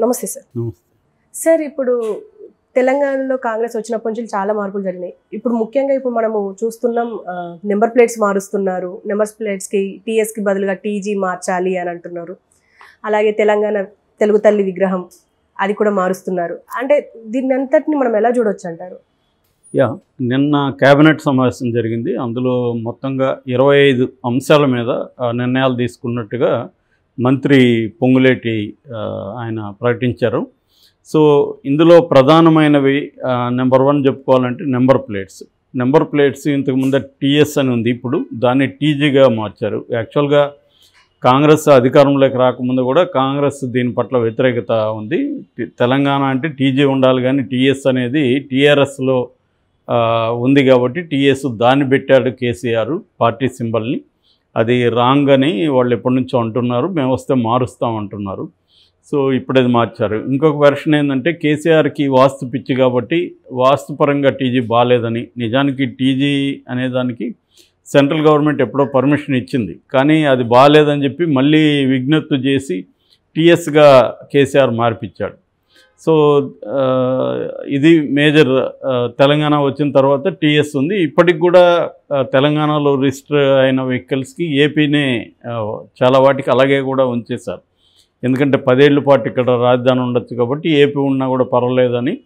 నమస్తే sir. Sir, ఇప్పుడు తెలంగాణలో కాంగ్రెస్ వచ్చినప్పటి నుంచి చాలా మార్పులు జరిగినాయి. ఇప్పుడు ముఖ్యంగా మనము చూస్తున్నాం, నెంబర్ ప్లేట్స్ మారుస్తున్నారు. నెంబర్ ప్లేట్స్కి టీఎస్కి బదులుగా టీజీ మార్చాలి అని అంటున్నారు. అలాగే తెలంగాణ తెలుగు తల్లి విగ్రహం అది కూడా మారుస్తున్నారు. అంటే దీన్ని అంతటిని మనం ఎలా చూడొచ్చు అంటారు? నిన్న కేబినెట్ సమావేశం జరిగింది. అందులో మొత్తంగా 25 అంశాల మీద నిర్ణయాలు తీసుకున్నట్టుగా మంత్రి పొంగులేటి ఆయన ప్రకటించారు. సో ఇందులో ప్రధానమైనవి నెంబర్ 1 చెప్పుకోవాలంటే నెంబర్ ప్లేట్స్ ఇంతకుముందు టీఎస్ అని ఉంది, ఇప్పుడు దాన్ని టీజీగా మార్చారు. యాక్చువల్గా కాంగ్రెస్ అధికారంలోకి రాకముందు కూడా కాంగ్రెస్ దీని పట్ల వ్యతిరేకత ఉంది. తెలంగాణ అంటే టీజీ ఉండాలి, కానీ టీఎస్ అనేది టీఆర్ఎస్లో ఉంది కాబట్టి టీఎస్ దాన్ని పెట్టాడు కేసీఆర్ పార్టీ సింబల్ని. అది రాంగ్ అని వాళ్ళు ఎప్పటి నుంచో అంటున్నారు, మేము వస్తే మారుస్తామంటున్నారు. సో ఇప్పుడు అది మార్చారు. ఇంకొక వెర్షన్ ఏంటంటే కేసీఆర్కి వాస్తు పిచ్చి కాబట్టి వాస్తుపరంగా టీజీ బాగాలేదని. నిజానికి టీజీ అనేదానికి సెంట్రల్ గవర్నమెంట్ ఎప్పుడో పర్మిషన్ ఇచ్చింది, కానీ అది బాగాలేదని చెప్పి మళ్ళీ విజ్ఞప్తి చేసి టీఎస్గా కేసీఆర్ మార్పించాడు. సో ఇది మేజర్. తెలంగాణ వచ్చిన తర్వాత టీఎస్ ఉంది. ఇప్పటికి కూడా తెలంగాణలో రిజిస్టర్ అయిన వెహికల్స్కి ఏపీనే చాలా వాటికి అలాగే కూడా ఉంచేశారు. ఎందుకంటే 10 ఏళ్ల పాటు ఇక్కడ రాజధాని ఉండొచ్చు కాబట్టి ఏపీ ఉన్నా కూడా పర్వాలేదని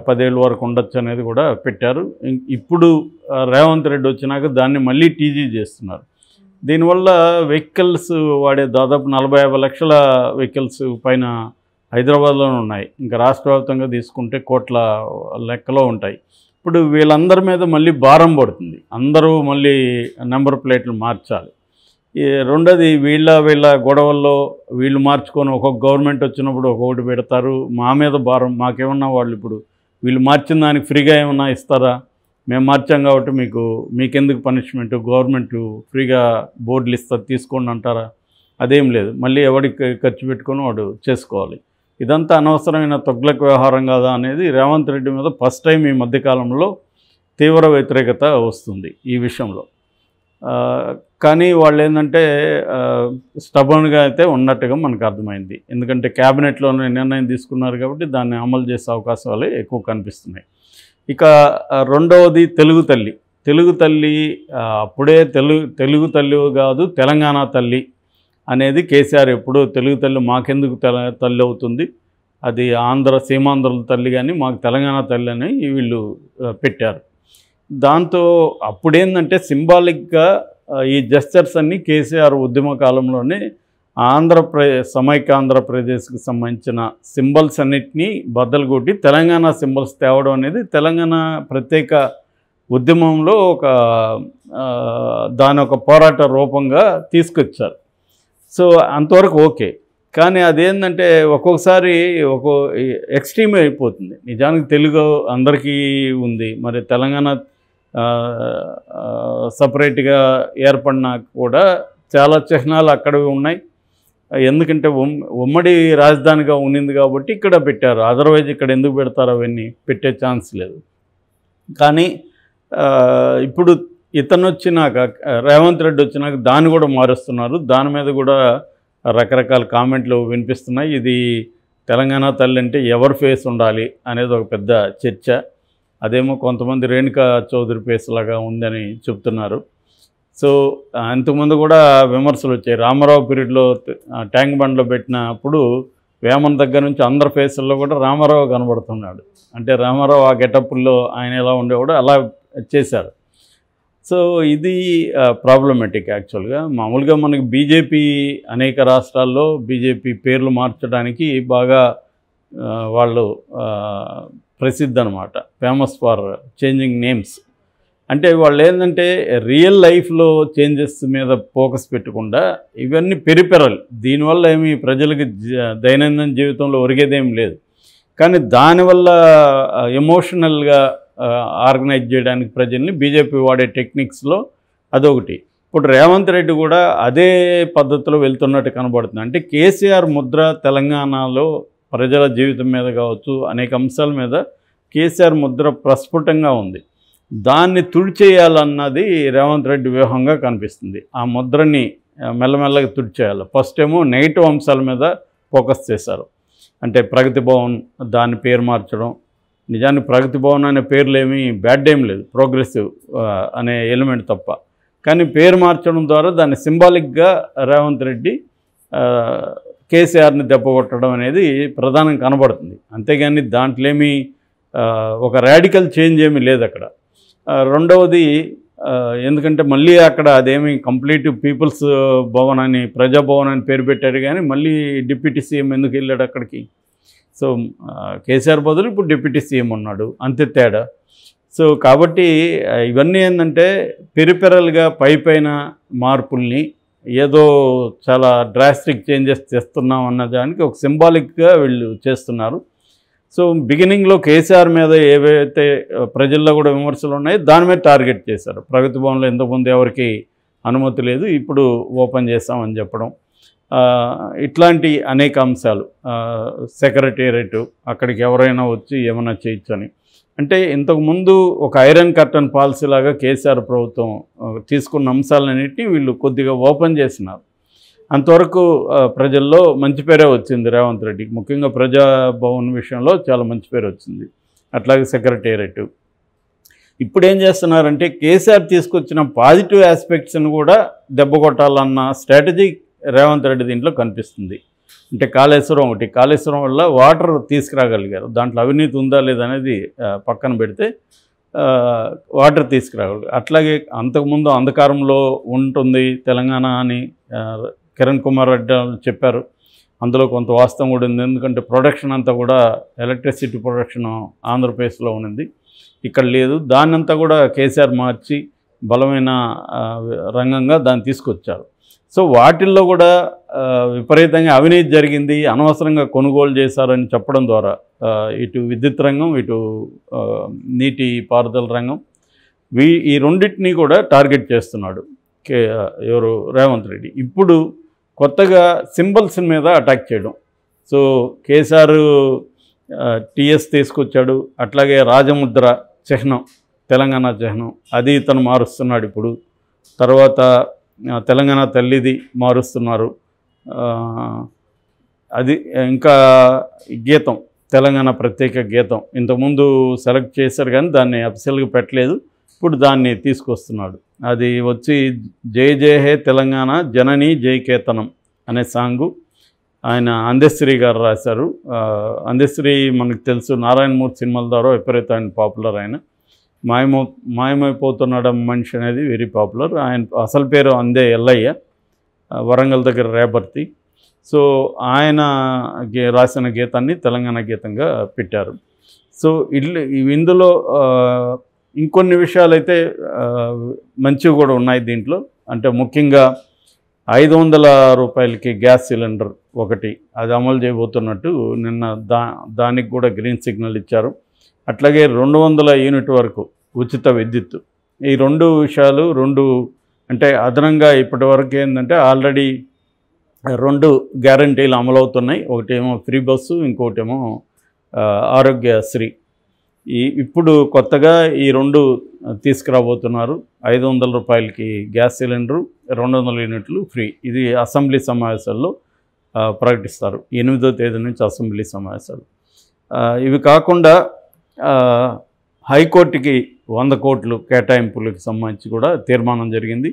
10 ఏళ్ళ వరకు ఉండొచ్చు అనేది కూడా పెట్టారు. ఇప్పుడు రేవంత్ రెడ్డి వచ్చినాక దాన్ని మళ్ళీ టీజీ చేస్తున్నారు. దీనివల్ల వెహికల్స్ వాడే దాదాపు 40-50 లక్షల వెహికల్స్ పైన హైదరాబాద్లోనే ఉన్నాయి. ఇంకా రాష్ట్ర వ్యాప్తంగా తీసుకుంటే కోట్ల లెక్కలో ఉంటాయి. ఇప్పుడు వీళ్ళందరి మీద మళ్ళీ భారం పడుతుంది. అందరూ మళ్ళీ నెంబర్ ప్లేట్లు మార్చాలి. రెండోది వీళ్ళ గొడవల్లో వీళ్ళు మార్చుకొని ఒక్కొక్క గవర్నమెంట్ వచ్చినప్పుడు ఒక్కొక్కటి పెడతారు. మా మీద భారం. మాకేమన్నా వాళ్ళు ఇప్పుడు వీళ్ళు మార్చిన దానికి ఫ్రీగా ఏమన్నా ఇస్తారా? మేము మార్చాం కాబట్టి మీకెందుకు పనిష్మెంట్? గవర్నమెంట్ ఫ్రీగా బోర్డులు ఇస్తారు, తీసుకోండి అంటారా? అదేం లేదు. మళ్ళీ ఎవరికి ఖర్చు పెట్టుకొని వాడు చేసుకోవాలి. ఇదంతా అనవసరమైన తొగ్లక్ వ్యవహారం కాదా అనేది రేవంత్ రెడ్డి మీద ఫస్ట్ టైం ఈ మధ్యకాలంలో తీవ్ర వ్యతిరేకత వస్తుంది ఈ విషయంలో. కానీ వాళ్ళు ఏంటంటే స్టబర్న్గా అయితే ఉన్నట్టుగా మనకు అర్థమైంది. ఎందుకంటే క్యాబినెట్లోనే నిర్ణయం తీసుకున్నారు కాబట్టి దాన్ని అమలు చేసే అవకాశాలు ఎక్కువ కనిపిస్తున్నాయి. ఇక రెండవది తెలుగు తల్లి అప్పుడే తెలుగు తల్లి కాదు, తెలంగాణ తల్లి అనేది కేసీఆర్ ఎప్పుడూ తెలుగు తల్లి మాకెందుకు తల్లి అవుతుంది, అది సీమాంధ్రుల తల్లి, కానీ మాకు తెలంగాణ తల్లి అని వీళ్ళు పెట్టారు. దాంతో అప్పుడేందంటే సింబాలిక్గా ఈ జెస్చర్స్ అన్నీ కేసీఆర్ ఉద్యమ కాలంలోనే సమైక్య ఆంధ్రప్రదేశ్కి సంబంధించిన సింబల్స్ అన్నిటినీ బద్దలు కొట్టి తెలంగాణ సింబల్స్ తేవడం అనేది తెలంగాణ ప్రత్యేక ఉద్యమంలో దాని ఒక పోరాట రూపంగా తీసుకొచ్చారు. సో అంతవరకు ఓకే. కానీ అదేంటంటే ఒక్కొక్కసారి ఎక్స్ట్రీమ్ అయిపోతుంది. నిజానికి తెలుగు అందరికీ ఉంది, మరి తెలంగాణ సపరేట్గా ఏర్పడినా కూడా చాలా చిహ్నాలు అక్కడవి ఉన్నాయి. ఎందుకంటే ఉమ్మడి రాజధానిగా ఉన్నింది కాబట్టి ఇక్కడ పెట్టారు. అదర్వైజ్ ఇక్కడ ఎందుకు పెడతారు? అవన్నీ పెట్టే ఛాన్స్ లేదు. కానీ ఇప్పుడు ఇతను వచ్చినాక, రేవంత్ రెడ్డి వచ్చినాక దాన్ని కూడా మారుస్తున్నారు. దాని మీద కూడా రకరకాల కామెంట్లు వినిపిస్తున్నాయి. ఇది తెలంగాణ తల్లి అంటే ఎవరి ఫేస్ ఉండాలి అనేది ఒక పెద్ద చర్చ. అదేమో కొంతమంది రేణుకా చౌదరి ఫేస్ లాగా ఉందని చెప్తున్నారు. సో అంతకుముందు కూడా విమర్శలు వచ్చాయి. రామారావు పీరియడ్లో ట్యాంక్ బండ్లో పెట్టినప్పుడు వేమన్ దగ్గర నుంచి అందరి ఫేసుల్లో కూడా రామారావు కనబడుతున్నాడు. అంటే రామారావు ఆ గెటప్పుల్లో ఆయన ఎలా ఉండేవాడో అలా చేశారు. సో ఇది ప్రాబ్లమేటిక్. యాక్చువల్గా మామూలుగా మనకి బీజేపీ అనేక రాష్ట్రాల్లో బీజేపీ పేర్లు మార్చడానికి బాగా వాళ్ళు ప్రసిద్ధి అనమాట, ఫేమస్ ఫర్ చేంజింగ్ నేమ్స్. అంటే వాళ్ళు ఏంటంటే రియల్ లైఫ్లో చేంజెస్ మీద ఫోకస్ పెట్టకుండా ఇవన్నీ పెరిపెరల్, దీనివల్ల ఏమి ప్రజలకి దైనందిన జీవితంలో ఒరిగేదేం లేదు, కానీ దానివల్ల ఎమోషనల్గా ఆర్గనైజ్ చేయడానికి ప్రజల్ని బీజేపీ వాడే టెక్నిక్స్లో అదొకటి. ఇప్పుడు రేవంత్ రెడ్డి కూడా అదే పద్ధతిలో వెళ్తున్నట్టు కనబడుతుంది. అంటే కేసీఆర్ ముద్ర తెలంగాణలో ప్రజల జీవితం మీద కావచ్చు, అనేక అంశాల మీద కేసీఆర్ ముద్ర ప్రస్ఫుటంగా ఉంది. దాన్ని తుడిచేయాలన్నది రేవంత్ రెడ్డి వ్యూహంగా కనిపిస్తుంది. ఆ ముద్రని మెల్లమెల్లగా తుడిచేయాలి. ఫస్ట్ ఏమో నెగిటివ్ అంశాల మీద ఫోకస్ చేశారు. అంటే ప్రగతి భవన్ దాని పేరు మార్చడం. నిజానికి ప్రగతి భవన్ అనే పేర్లు ఏమీ బ్యాడ్ ఏం లేదు, ప్రోగ్రెసివ్ అనే ఎలిమెంట్ తప్ప. కానీ పేరు మార్చడం ద్వారా దాన్ని సింబాలిక్గా రేవంత్ రెడ్డి కేసీఆర్ని దెబ్బకొట్టడం అనేది ప్రధానంగా కనబడుతుంది. అంతేగాని దాంట్లో ఏమీ ఒక రాడికల్ చేంజ్ ఏమీ లేదు అక్కడ. రెండవది, ఎందుకంటే మళ్ళీ అక్కడ అదేమి కంప్లీట్ పీపుల్స్ భవన్ అని, ప్రజాభవన్ అని పేరు పెట్టారు, కానీ మళ్ళీ డిప్యూటీ సీఎం ఎందుకు వెళ్ళాడు అక్కడికి? సో కేసీఆర్ బదులు ఇప్పుడు డిప్యూటీ సీఎం ఉన్నాడు, అంతే తేడా. సో కాబట్టి ఇవన్నీ ఏంటంటే పెరిపెరల్గా పైన మార్పుల్ని ఏదో చాలా డ్రాస్టిక్ చేంజెస్ చేస్తున్నాం అన్నదానికి ఒక సింబాలిక్గా వీళ్ళు చేస్తున్నారు. సో బిగినింగ్లో కేసీఆర్ మీద ఏవైతే ప్రజల్లో కూడా విమర్శలు ఉన్నాయో దాని మీద టార్గెట్ చేశారు. ప్రగతి భవన్లో ఇంతకుముందు ఎవరికి అనుమతి లేదు, ఇప్పుడు ఓపెన్ చేస్తామని చెప్పడం, ఇట్లాంటి అనేక అంశాలు. సెక్రటేరియట్ అక్కడికి ఎవరైనా వచ్చి ఏమైనా చేయొచ్చు అని. అంటే ఇంతకుముందు ఒక ఐరన్ కర్టన్ పాలసీ లాగా కేసీఆర్ ప్రభుత్వం తీసుకున్న అంశాలన్నింటినీ వీళ్ళు కొద్దిగా ఓపెన్ చేసినారు. అంతవరకు ప్రజల్లో మంచి పేరే వచ్చింది రేవంత్ రెడ్డికి, ముఖ్యంగా ప్రజాభవన్ విషయంలో చాలా మంచి పేరు వచ్చింది. అట్లాగే సెక్రటేరియట్. ఇప్పుడు ఏం చేస్తున్నారంటే కేసీఆర్ తీసుకొచ్చిన పాజిటివ్ ఆస్పెక్ట్స్ని కూడా దెబ్బ కొట్టాలన్న స్ట్రాటజీ రేవంత్ రెడ్డి దీంట్లో కనిపిస్తుంది. అంటే కాళేశ్వరం వల్ల వాటర్ తీసుకురాగలిగారు, దాంట్లో అవినీతి ఉందా లేదనేది పక్కన పెడితే వాటర్ తీసుకురాగలిగారు. అట్లాగే అంతకుముందు అంధకారంలో ఉంటుంది తెలంగాణ అని కిరణ్ కుమార్ రెడ్డి చెప్పారు, అందులో కొంత వాస్తవం కూడా ఉంది. ఎందుకంటే ప్రొడక్షన్ అంతా కూడా ఎలక్ట్రిసిటీ ప్రొడక్షన్ ఆంధ్రప్రదేశ్లో ఉన్నది, ఇక్కడ లేదు. దాన్నంతా కూడా కేసీఆర్ మార్చి బలమైన రంగంగా దాన్ని తీసుకొచ్చారు. సో వాటిల్లో కూడా విపరీతంగా అవినీతి జరిగింది, అనవసరంగా కొనుగోలు చేశారని చెప్పడం ద్వారా ఇటు విద్యుత్ రంగం, ఇటు నీటి పారుదల రంగం, ఈ రెండింటినీ కూడా టార్గెట్ చేస్తున్నాడు ఎవరు రేవంత్ రెడ్డి. ఇప్పుడు కొత్తగా సింబల్స్ మీద అటాక్ చేయడం. సో కేసీఆర్ టీఎస్ తీసుకొచ్చాడు, అట్లాగే రాజముద్ర చిహ్నం, తెలంగాణ చిహ్నం, అది ఇతను మారుస్తున్నాడు ఇప్పుడు. తర్వాత తెలంగాణ తల్లిది మారుస్తున్నారు. అది ఇంకా గీతం, తెలంగాణ ప్రత్యేక గీతం ఇంతకుముందు సెలెక్ట్ చేశారు కానీ దాన్ని అఫీషియల్గా పెట్టలేదు, ఇప్పుడు దాన్ని తీసుకొస్తున్నాడు. అది వచ్చి జై జై హే తెలంగాణ జనని జై కేతనం అనే సాంగు ఆయన అందశ్రీ గారు రాశారు. అందశ్రీ మనకు తెలుసు, నారాయణమూర్తి సినిమాల ద్వారా విపరీతమైన పాపులర్. ఆయన మాయమైపోతున్నాడు మనిషి అనేది వెరీ పాపులర్. ఆయన అసలు పేరు అందే ఎల్లయ్య, వరంగల్ దగ్గర రేపర్తి. సో ఆయన రాసిన గీతాన్ని తెలంగాణ గీతంగా పెట్టారు. సో ఇందులో ఇంకొన్ని విషయాలైతే మంచివి కూడా ఉన్నాయి దీంట్లో. అంటే ముఖ్యంగా 500 రూపాయలకి గ్యాస్ సిలిండర్ ఒకటి, అది అమలు చేయబోతున్నట్టు నిన్న దానికి కూడా గ్రీన్ సిగ్నల్ ఇచ్చారు. అట్లాగే 200 యూనిట్ వరకు ఉచిత విద్యుత్. ఈ రెండు విషయాలు అంటే అదనంగా ఇప్పటి వరకు ఏంటంటే ఆల్రెడీ 2 గ్యారంటీలు అమలవుతున్నాయి. ఒకటేమో ఫ్రీ బస్సు, ఇంకోటేమో ఆరోగ్యశ్రీ. ఇప్పుడు కొత్తగా ఈ 2 తీసుకురాబోతున్నారు. 500 రూపాయలకి గ్యాస్ సిలిండరు, 200 యూనిట్లు ఫ్రీ. ఇది అసెంబ్లీ సమావేశాల్లో ప్రకటిస్తారు. 8వ తేదీ నుంచి అసెంబ్లీ సమావేశాలు. ఇవి కాకుండా హైకోర్టుకి 100 కోట్లు కేటాయింపులకు సంబంధించి కూడా తీర్మానం జరిగింది.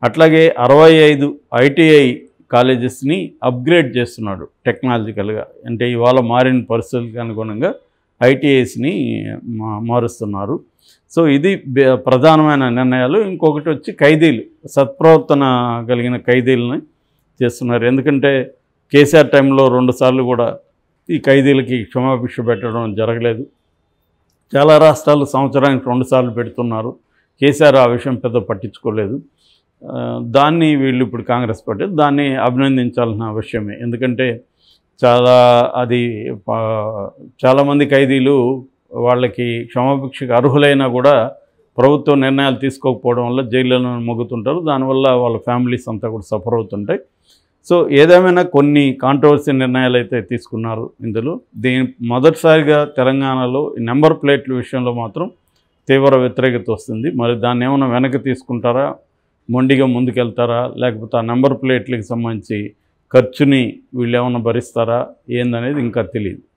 అట్లాగే 65 ఐటీఐ కాలేజెస్ని అప్గ్రేడ్ చేస్తున్నాడు టెక్నాలజికల్గా. అంటే ఇవాళ మారిన పరిస్థితులకు అనుగుణంగా ఐటీఐస్ని మారుస్తున్నారు. సో ఇది ప్రధానమైన నిర్ణయాలు. ఇంకొకటి వచ్చి ఖైదీలు, సత్ప్రవర్తన కలిగిన ఖైదీలని చేస్తున్నారు. ఎందుకంటే కేసీఆర్ టైంలో 2 సార్లు కూడా ఈ ఖైదీలకి క్షమాభిక్ష పెట్టడం జరగలేదు. చాలా రాష్ట్రాలు సంవత్సరానికి 2 సార్లు పెడుతున్నారు. కేసీఆర్ ఆ విషయం పెద్ద పట్టించుకోలేదు. దాన్ని వీళ్ళు ఇప్పుడు కాంగ్రెస్ పార్టీ దాన్ని అభినందించాల్సిన విషయమే. ఎందుకంటే చాలామంది ఖైదీలు వాళ్ళకి క్షమాభిక్షకు అర్హులైనా కూడా ప్రభుత్వ నిర్ణయాలు తీసుకోకపోవడం వల్ల జైళ్ళలో మొగ్గుతుంటారు. దానివల్ల వాళ్ళ ఫ్యామిలీస్ అంతా కూడా సఫర్ అవుతుంటాయి. సో ఏదేమైనా కొన్ని కాంట్రవర్సీ నిర్ణయాలు అయితే తీసుకున్నారు ఇందులో. మొదటిసారిగా తెలంగాణలో నెంబర్ ప్లేట్ల విషయంలో మాత్రం తీవ్ర వ్యతిరేకత వస్తుంది. మరి దాన్ని ఏమైనా వెనక్కి తీసుకుంటారా, మొండిగా ముందుకెళ్తారా, లేకపోతే ఆ నెంబర్ ప్లేట్లకు సంబంధించి ఖర్చుని వీళ్ళు ఏమైనా భరిస్తారా ఏందనేది ఇంకా తెలియదు.